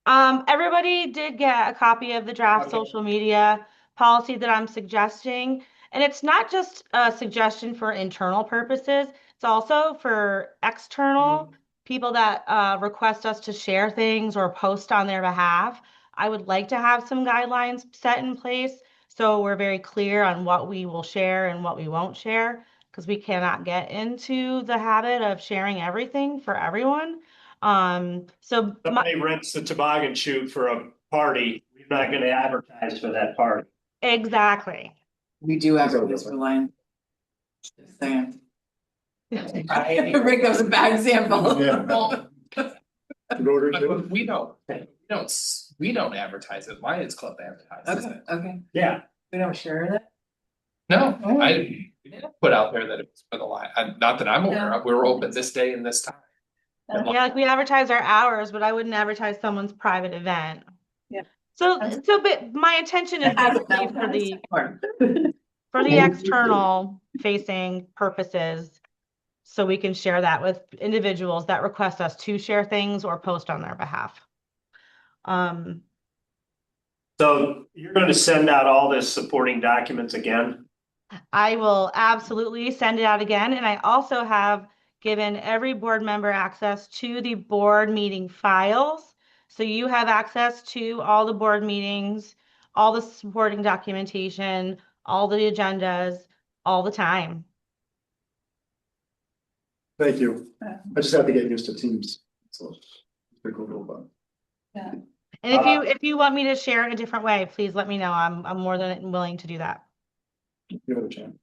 Everybody did get a copy of the draft social media policy that I'm suggesting. And it's not just a suggestion for internal purposes, it's also for external people that request us to share things or post on their behalf. I would like to have some guidelines set in place so we're very clear on what we will share and what we won't share, because we cannot get into the habit of sharing everything for everyone. Somebody rents the toboggan chute for a party, we're not gonna advertise for that party. Exactly. We do advertise for Lion. Just saying. Rick, that was a bad example. Rotary too? We don't advertise it. Lions Club advertises Okay, it. okay. Yeah, We don't share that? No, we didn't put out there that it was for the line. Not that I'm aware of. We were open this day and this time. Yeah, like we advertise our hours, but I wouldn't advertise someone's private event. Yeah. But my intention is basically for the external facing purposes. So we can share that with individuals that request us to share things or post on their behalf. so you're gonna send out all this supporting documents again? I will absolutely send it out again. And I also have given every board member access to the board meeting files. So you have access to all the board meetings, all the supporting documentation, all the agendas, all the time. Thank you. I just have to get used to Teams. So it's pretty cool, but. And if you want me to share it a different way, please let me know. I'm more than willing to do that. Give it a chance.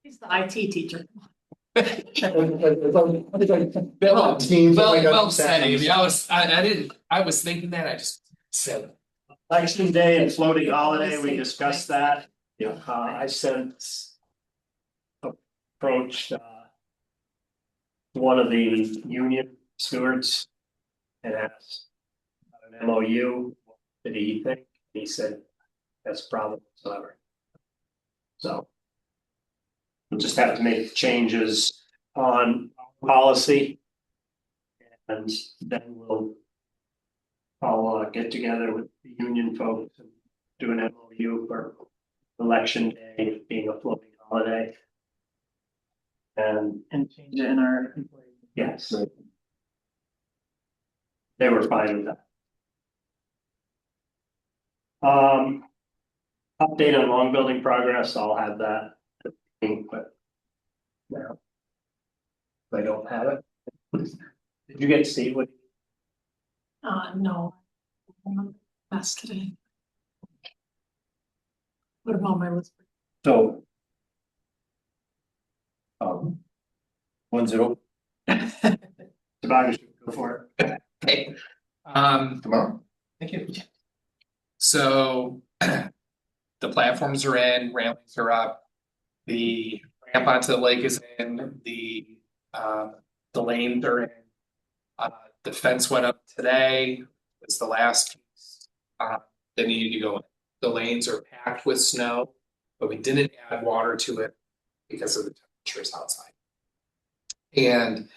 He's the IT teacher. Well said, Amy. I was thinking that, I just said it. Election day and floating holiday, we discussed that. I sent a approached, one of the union stewards and asked about an MOU, what did he think? He said, that's a problem whatsoever. So we'll just have to make changes on policy. And then I'll get together with the union folks and do an MOU for election day being a floating holiday. And change it in our. yes, they were fine with that. Update on long building progress, I'll have that, but now I don't have it. Did you get to see what? No. That's today. What about my list? So. 1-0 Tobias, go for it. Okay. tomorrow. Thank you. So the platforms are in, railings are up, the ramp onto the lake is in, the lanes are in. The fence went up today. It's the last piece that needed to go in. The lanes are packed with snow, but we didn't add water to it because of the temperatures outside. And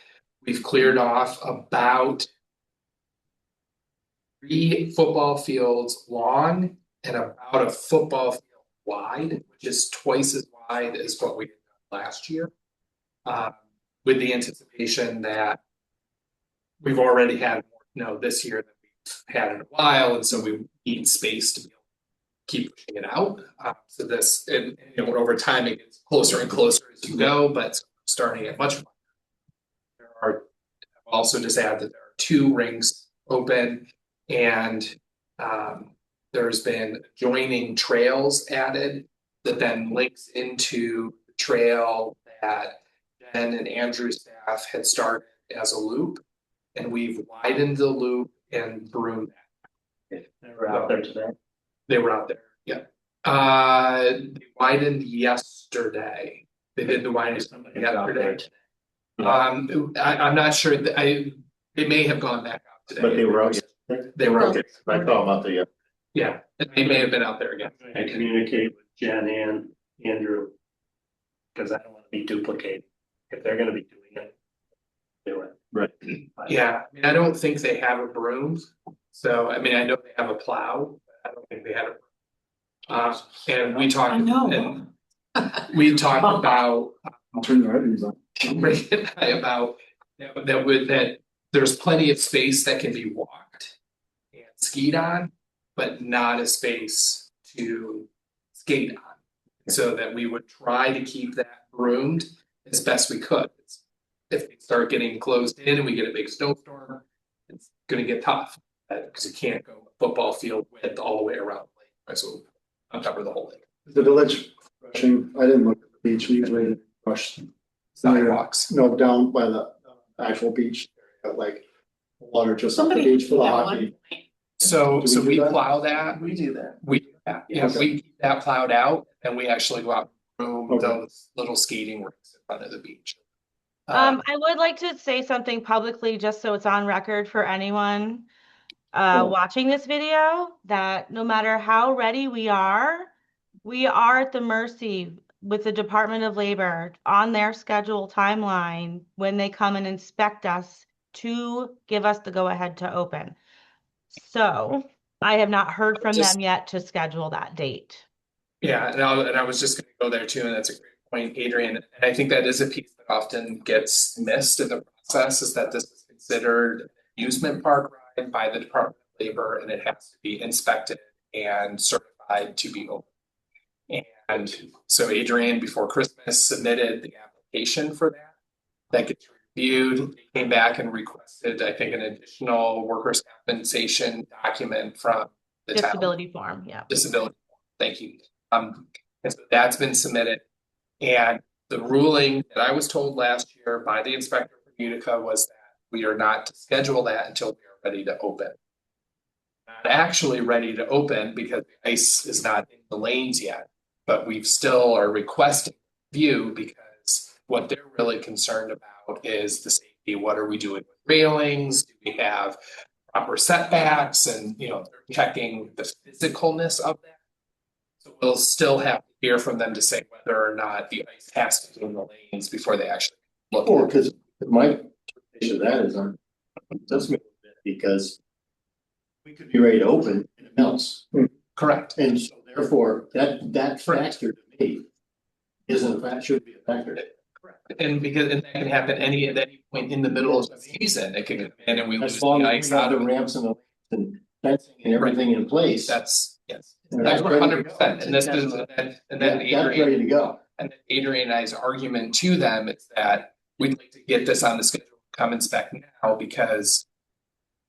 we've cleared off about 3 football fields long and about a football field wide, which is twice as wide as what we did last year. With the anticipation that we've already had more this year than we've had in a while, and so we need space to be able to keep pushing it out. So this, and over time, it gets closer and closer as you go, but starting at much. There are, I'll also just add that there are 2 rings open, and there's been adjoining trails added that then links into the trail that Jen and Andrew's staff had started as a loop, and we've widened the loop and broomed that. They were out there today. They were out there, yeah. They widened yesterday. They did the widening yesterday. I'm not sure that they may have gone back out today. But they were out yesterday? They were out. Okay, I thought about the, Yeah, and they may have been out there again. I communicate with Jen and Andrew. Because I don't want to be duplicated. If they're gonna be doing it, do it. right. Yeah, I mean, I don't think they have a broom. So, I mean, I know they have a plow, but I don't think they had a. And we talked. I know. And we talked about. I'll turn the radios on. Rick and I about that there's plenty of space that can be walked and skied on, but not a space to skate on. So that we would try to keep that groomed as best we could. If they start getting closed in and we get a big snowstorm, it's gonna get tough because you can't go football field width all the way around the lake. Right, so uncover the whole lake. The village brushing, I didn't look at the beach, usually brush Sidewalks. no, down by the actual beach, area, like water just off the Somebody beach for the did that hockey. one. So Do we do we that? plow that. We do that. We keep that plowed out and we actually go out and room Okay. those little skating rinks in front of the beach. I would like to say something publicly just so it's on record for anyone watching this video that no matter how ready we are at the mercy with the Department of Labor on their schedule timeline when they come and inspect us to give us the go ahead to open. So I have not heard from them yet to schedule that date. Yeah, and I was just gonna go there too, and that's a great point, Adrian. And I think that is a piece that often gets missed in the process is that this is considered an amusement park ride by the Department of Labor, and it has to be inspected and certified to be open. And so Adrian, before Christmas, submitted the application for that. That gets reviewed, they came back and requested, I think, an additional workers' compensation document from the town. Disability form, yeah. Disability form, thank you. And so that's been submitted. And the ruling that I was told last year by the inspector for Utica was that we are not to schedule that until we are ready to open. Not actually ready to open because the ice is not in the lanes yet, but we've still are requesting review because what they're really concerned about is the safety. What are we doing with railings? Do we have proper setbacks? And, you know, they're checking the physicalness of that. So we'll still have to hear from them to say whether or not the ice has to be in the lanes before they actually look. Or because my interpretation of that is does make a bit because we could be ready to open and it melts. Correct. And so therefore, that factor to me isn't a fact, should be a factor. And that can happen at any point in the middle of the season, it can come in and we lose As the long as ice we have out the of it. ramps and fencing and everything in place. That's, yes, And that's ready to 100%, go. and this is, and then That's ready Adrian, to go. and then Adrian and I's argument to them is that we'd like to get this on the schedule, come inspect now, because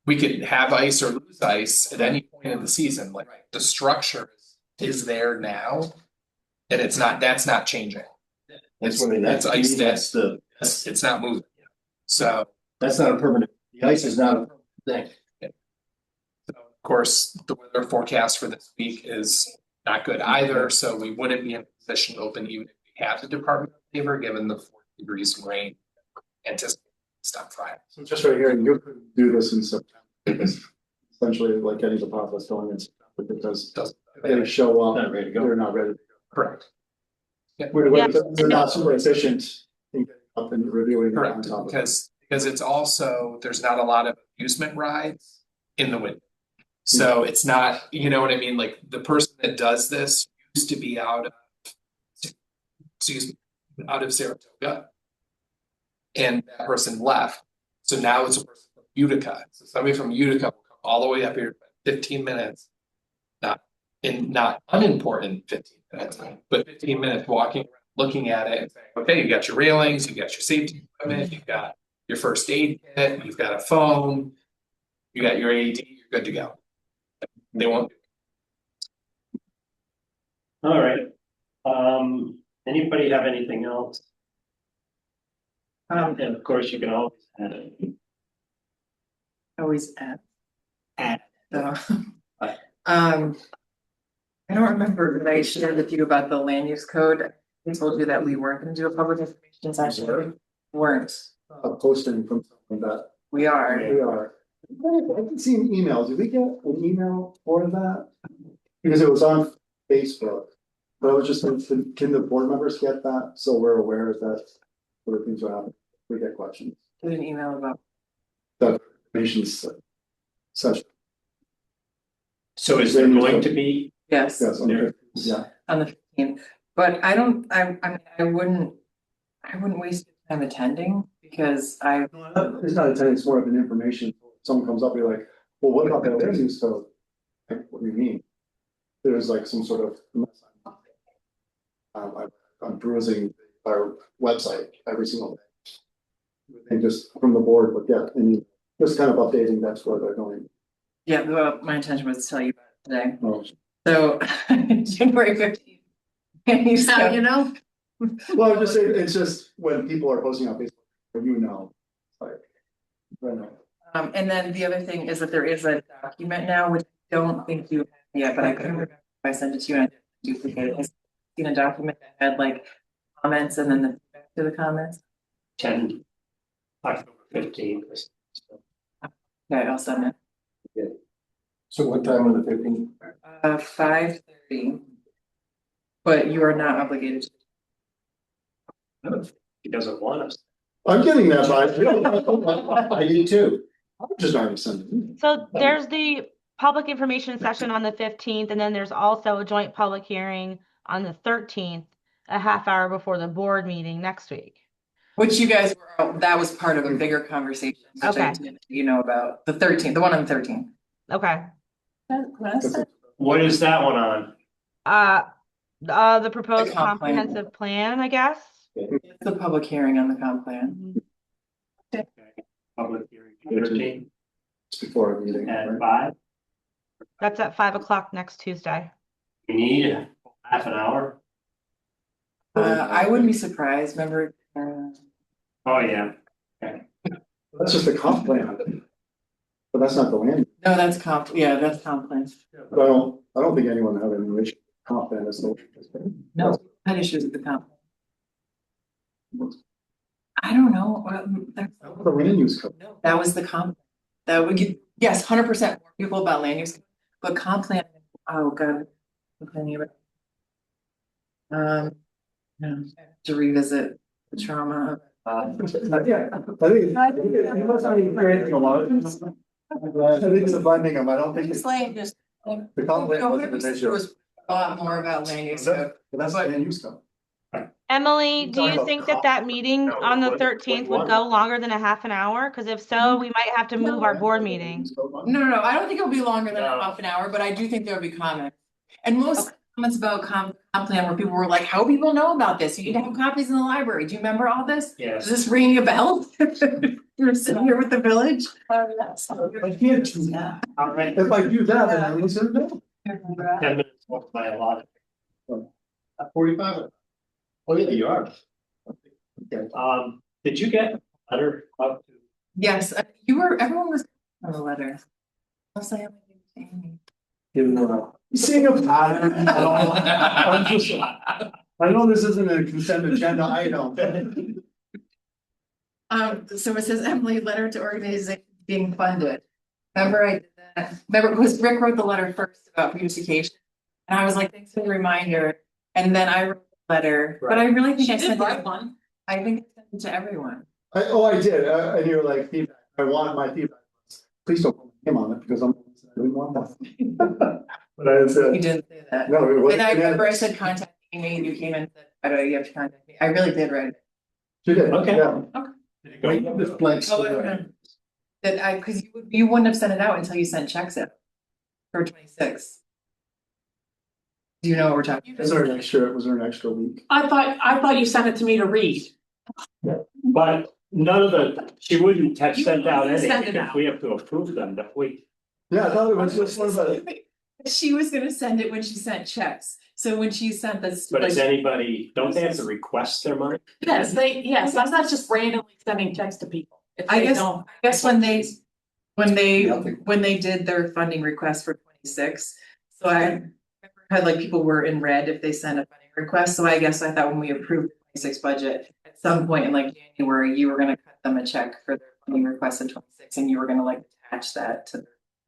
we could have ice or lose ice at any point in the season, like the structure is there now. And that's not changing. That's what I mean, that's, It's ice that's it's not moving. So, that's not a permanent, the ice is not a permanent thing. of course, the weather forecast for this week is not good either, so we wouldn't be in a position to open even if we had the Department of Labor, given the 40 degrees of rain anticipated on Friday. So just right here, you could do this in September, because essentially like getting the process going in September, because if they show up, Not ready to go. they're not ready. Correct. They're not super efficient in getting up and reviewing. it on Correct, top of it. because it's also, there's not a lot of amusement rides in the winter. So it's not, you know what I mean, like the person that does this used to be out of Saratoga. And that person left, so now it's a person from Utica, so somebody from Utica will come all the way up here, 15 minutes. Not unimportant 15 minutes, but 15 minutes walking, looking at it and saying, okay, you got your railings, you got your safety equipment, you've got your first aid kit, you've got a phone, you got your AED, you're good to go. They won't. All right. Anybody have anything else? And of course, you can always add it. Always add. Add. So, I don't remember that I shared with you about the land use code. I told you that we weren't gonna do a public information session. Weren't, A posting from something that we are. we are. I haven't seen emails. Did we get an email for that? Because it was on Facebook. But I was just, can the board members get that? So we're aware that sort of things will happen. We get questions. Did an email about. The information session. So is there going to be? Yes, Yes, on the 15th, yeah. on the 15th, but I mean, I wouldn't waste your time attending because It's not attending, it's more of an information. Someone comes up, you're like, well, what about that land use code? Like, what do you mean? There's like some sort of mess. I'm perusing our website every single day. And just from the board, but yeah, and just kind of updating, that's where they're going. yeah, well, my intention was to tell you about it today. Oh. So January 15th. Now, you know, Well, I'm just saying, it's just when people are posting on Facebook, you know, like, I know. And then the other thing is that there is a document now, which I don't think you have yet, but I couldn't remember if I sent it to you and I didn't duplicate it. I've seen a document that had like comments and then the feedback to the comments. 10, October 15th. Okay, I'll send it. So what time on the 15th? 5:30. But you are not obligated to. He doesn't want us. I'm getting that vibe. I do too. I'm just already sending. So there's the public information session on the 15th, and then there's also a joint public hearing on the 13th, a half hour before the board meeting next week. Which you guys were, that was part of a bigger conversation. Which I Okay. didn't, you know, about the 13th, the one on the 13th. Okay. What is that one on? The proposed The comp plan. comprehensive plan, I guess. It's the public hearing on the comp plan. Public hearing 13 It's before a meeting. at right? 5. That's at 5 o'clock next Tuesday. We need half an hour. I wouldn't be surprised, remember, Oh, yeah. That's just the comp plan. But that's not the land. no, that's comp, yeah, that's comp plan. But I don't think anyone had any issue. Comp plan is the. No, had issues with the comp. I don't know, The land use code. no, that was the comp. That would get, yes, 100% more people about land use, but comp plan, oh god. I'm thinking about- no, I have to revisit the trauma. Yeah, I think it must be creating a lot. I think it's a blending of, I don't think it's. Land just. The comp plan wasn't an There issue. was a lot more about land use code. But that's like land use code. Emily, do Talking you about think that meeting No, on the what- 13th what would go longer than a half an hour? Because if so, we might have to move our board meeting. No, I don't think it'll be longer than No. half an hour, but I do think there'll be comments. And most comments about comp plan where people were like, how do people know about this? You need to have copies in the library. Do you remember all this? Is Yes. this ringing a bell? You're sitting here with the village? I can't do that. All right, If I do that, then I listen to. 10 minutes walked by a lot. 45. Oh, yeah, you are. Did you get a letter up to? Yes, everyone was on the letter. I'll say everything. You seeing a pattern? I'm just, I know this isn't a consent agenda item. So it says Emily, letter to organization being funded. Remember I did that? Remember, because Rick wrote the letter first about beautification. And I was like, thanks for the reminder. And then I wrote the letter, but I really think She I did sent write it, one. I think I sent it to everyone. I did, and you were like, feedback, I want my feedback. Please don't put my name on it, because I didn't want that. But I You said, didn't say that. no, it wasn't. And I remember I said contact me, and you came and said, how do you have to contact me? I really did write it. She did, Okay. yeah. Wait, this blank. Oh, I don't know. That because you wouldn't have sent it out until you sent checks out. For 26. Do you know what we're talking Was there an extra week? I thought you sent it to me to read. But none of she wouldn't have You sent out wouldn't send anything it if out. we have to approve them, don't we? Yeah, I thought it was just one of the. She was gonna send it when she sent checks, so when she sent this. But is like, anybody, don't they have to request their money? Yes, I'm not just randomly sending checks to people. If I they guess- don't- I guess when they did their funding request for 26, so I had like people were in red if they sent a funding request, so I guess I thought when we approved the 26 budget, at some point in like January, you were gonna cut them a check for their funding request in 26, and you were gonna like attach that to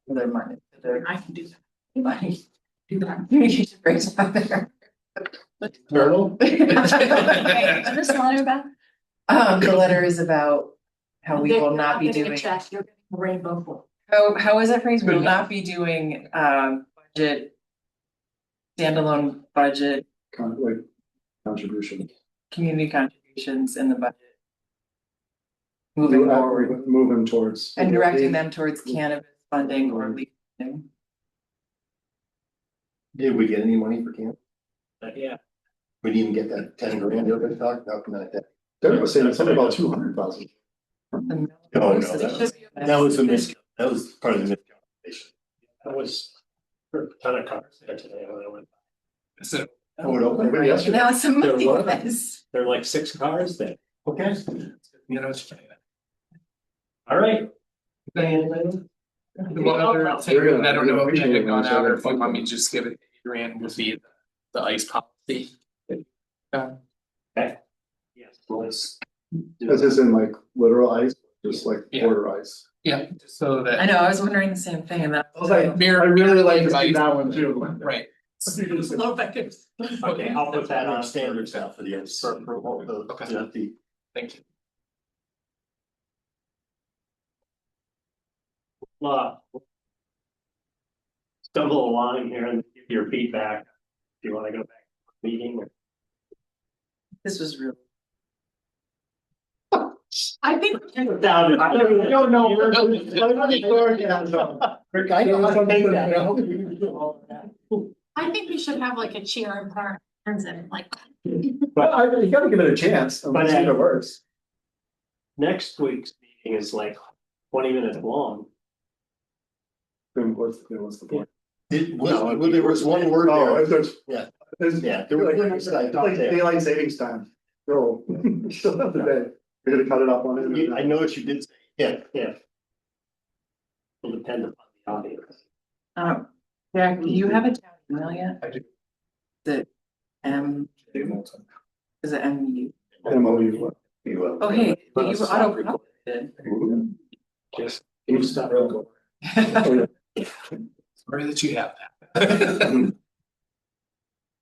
their money, to their I can do that. money. Do that. You should bring it up there. Turtle? And this letter about? The letter is about how we will not be You're getting a doing. check, you're getting a rainbow book. How is that phrased? We will not be doing budget. Standalone budget, Like contribution. community contributions in the budget. Moving forward Moving towards. and directing them towards cannabis funding or leasing. Did we get any money for camp? Yeah. We didn't even get that 10 grand you were talking about, not that. Derek was saying something about 200,000. No, that was that was part of the miscalculation. That was a ton of cars there today when I went. So, Oh, it opened Right, yesterday? Now some money There was. was. There are like 6 cars there. Okay. you know, it's funny. All right. The one other thing, and I don't know if that had gone out or if you want me to just give it, Adrian, would be the ice policy. Yes, let's. Is this in like literal ice, just like Yeah. border ice? Yeah, just so that. I know, I was wondering the same thing and that. I was like, Mirror- I really like to see ice. that one too. Right. Low vectors. Okay, I'll put that on Standard stuff for the others. For approval, Okay. Thank you. Stumble along here and give your feedback. Do you want to go back to the meeting or? This was real. I think. Down. I don't know. Rick, I know how to make that. I think we should have like a cheer and parents and like. But you gotta give it a chance, and let's see if it works. Next week's meeting is like 20 minutes long. Then what's the point? There was one word Oh, there. if there's. Yeah. There's, Yeah, there was one word that I thought like there. daylight savings time. Go. Still have the day. You're gonna cut it up on it. I know what you did say. Yeah. Yeah. Will depend upon the audience. Jack, do you have a town email yet? I do. Is it M, is it MU? MOU. You will. Oh, hey, Let you us were stop auto recording. populated. Just. Sorry that you have that.